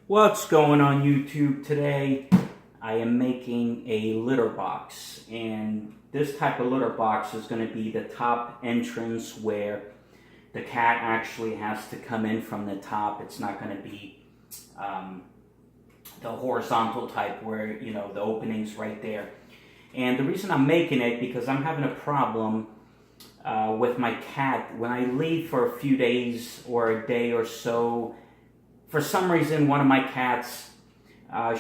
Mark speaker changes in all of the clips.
Speaker 1: What's going on YouTube today? I am making a litter box, and this type of litter box is going to be the top entrance where the cat actually has to come in from the top. It's not going to be the horizontal type where, you know, the opening's right there. And the reason I'm making it because I'm having a problem with my cat. When I leave for a few days or a day or so, for some reason, one of my cats,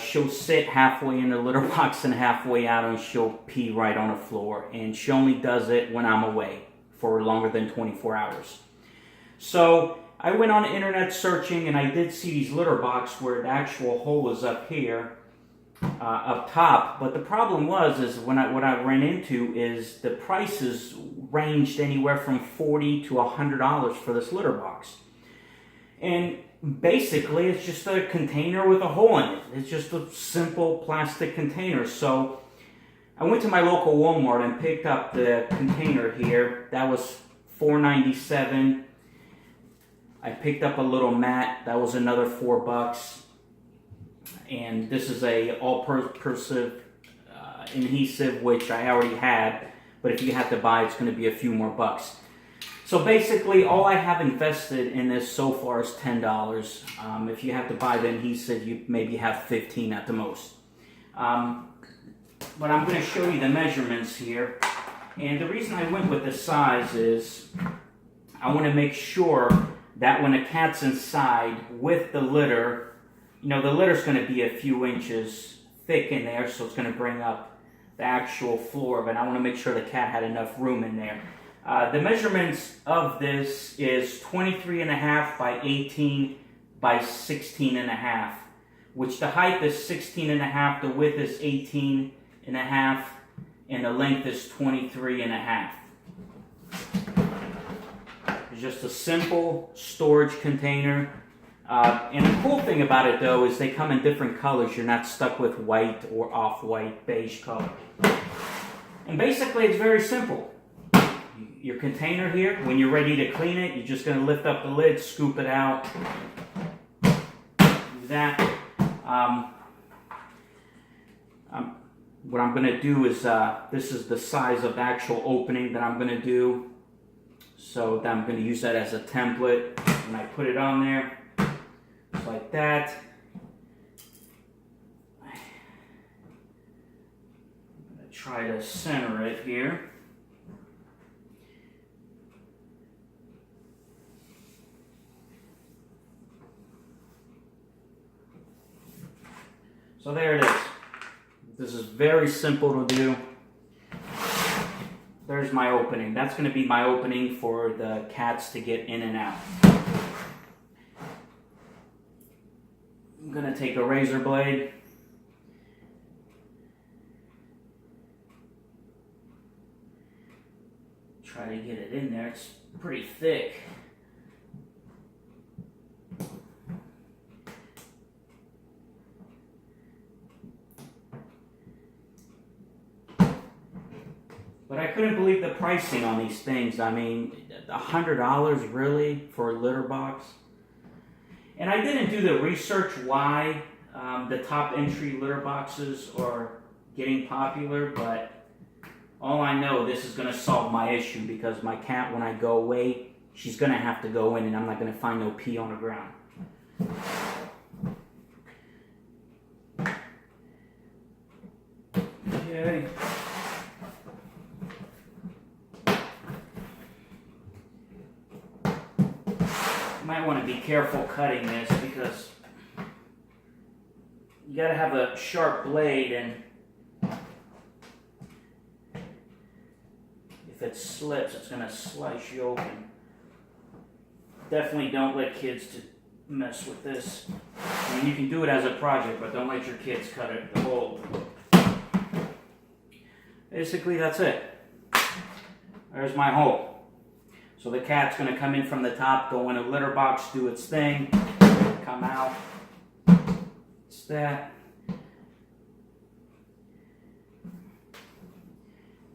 Speaker 1: she'll sit halfway in the litter box and halfway out, and she'll pee right on the floor. And she only does it when I'm away for longer than 24 hours. So I went on the internet searching, and I did see these litter boxes where the actual hole is up here, up top. But the problem is what I ran into is the prices ranged anywhere from $40 to $100 for this litter box. And basically, it's just a container with a hole in it. It's just a simple plastic container. So I went to my local Walmart and picked up the container here. That was $4.97. I picked up a little mat. That was another $4. And this is a all-purpose adhesive, which I already had. But if you have to buy, it's going to be a few more bucks. So basically, all I have invested in this so far is $10. If you have to buy the adhesive, you maybe have $15 at the most. But I'm going to show you the measurements here. And the reason I went with this size is I want to make sure that when a cat's inside with the litter, you know, the litter's going to be a few inches thick in there, so it's going to bring up the actual floor. But I want to make sure the cat had enough room in there. The measurements of this is 23.5 by 18 by 16.5, which the height is 16.5, the width is 18.5, and the length is 23.5. It's just a simple storage container. And the cool thing about it, though, is they come in different colors. You're not stuck with white or off-white, beige color. And basically, it's very simple. Your container here, when you're ready to clean it, you're just going to lift up the lid, scoop it out, do that. What I'm going to do is, this is the size of the actual opening that I'm going to do. So I'm going to use that as a template. When I put it on there, just like that. I'm going to try to center it here. So there it is. This is very simple to do. There's my opening. That's going to be my opening for the cats to get in and out. I'm going to take a razor blade. Try to get it in there. It's pretty thick. But I couldn't believe the pricing on these things. I mean, $100 really for a litter box? And I didn't do the research why the top entry litter boxes are getting popular, but all I know, this is going to solve my issue because my cat, when I go away, she's going to have to go in and I'm not going to find no pee on the ground. Okay. Might want to be careful cutting this because you got to have a sharp blade, and if it slips, it's going to slice you open. Definitely don't let kids mess with this. I mean, you can do it as a project, but don't let your kids cut it the hole. Basically, that's it. There's my hole. So the cat's going to come in from the top, go in a litter box, do its thing, come out. It's that.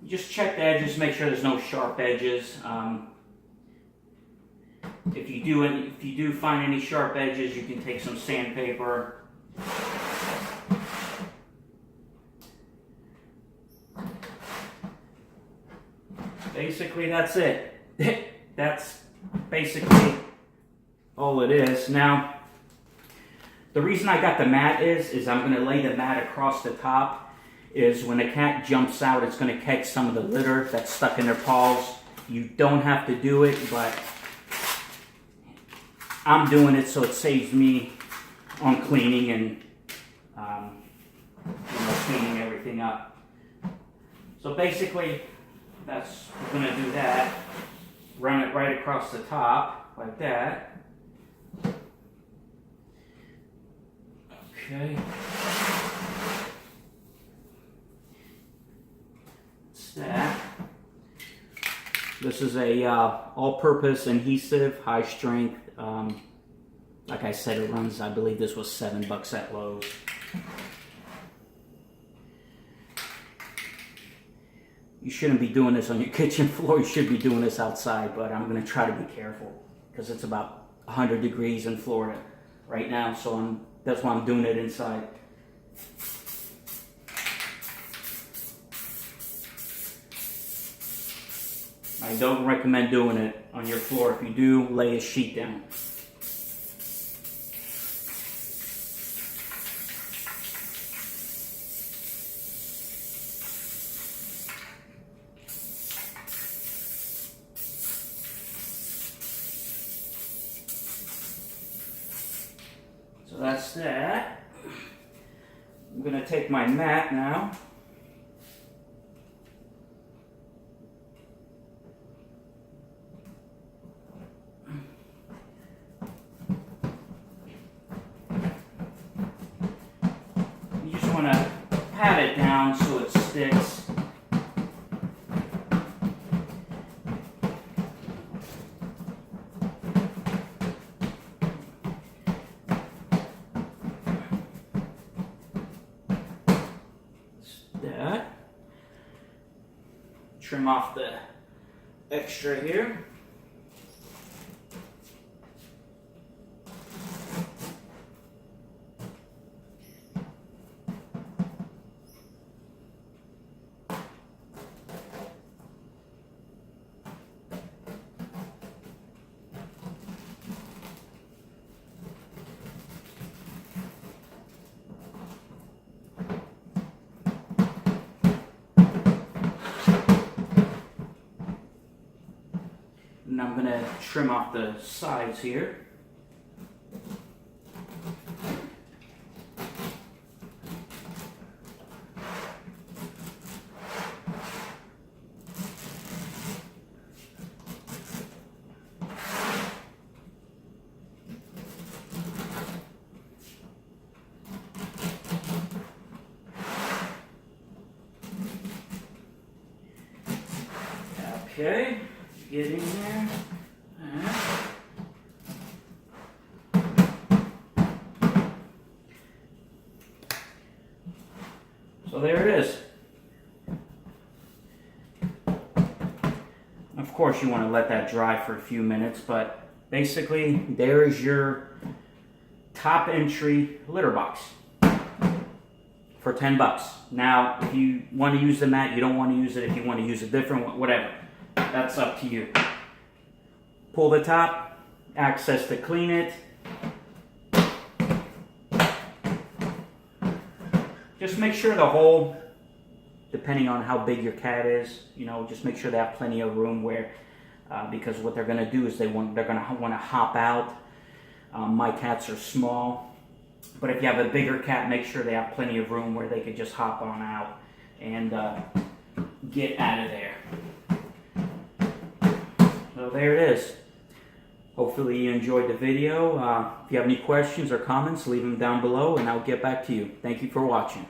Speaker 1: You just check the edges, make sure there's no sharp edges. If you do find any sharp edges, you can take some sandpaper, basically that's it. That's basically all it is. Now, the reason I got the mat is I'm going to lay the mat across the top, is when the cat jumps out, it's going to catch some of the litter that's stuck in their paws. You don't have to do it, but I'm doing it so it saves me on cleaning and cleaning everything up. So basically, we're going to do that. Run it right across the top, like that. Okay. That's that. This is a all-purpose adhesive, high strength. Like I said, it runs, I believe this was $7 at Lowe's. You shouldn't be doing this on your kitchen floor. You should be doing this outside, but I'm going to try to be careful because it's about 100 degrees in Florida right now, so that's why I'm doing it inside. I don't recommend doing it on your floor. If you do, lay a sheet down. So that's that. I'm going to take my mat now. You just want to pat it down so it sticks. That. Trim off the extra here. And I'm going to trim off the sides here. Okay. Get in there. So there it is. Of course you want to let that dry for a few minutes, but basically there is your top entry litter box for $10. Now if you want to use the mat, you don't want to use it, if you want to use a different one, whatever. That's up to you. Pull the top, access to clean it. Just make sure the hole, depending on how big your cat is, just make sure they have plenty of room where, because what they're going to do is they're going to want to hop out. My cats are small, but if you have a bigger cat, make sure they have plenty of room where they could just hop on out and get out of there. So there it is. Hopefully you enjoyed the video. If you have any questions or comments, leave them down below and I'll get back to you. Thank you for watching.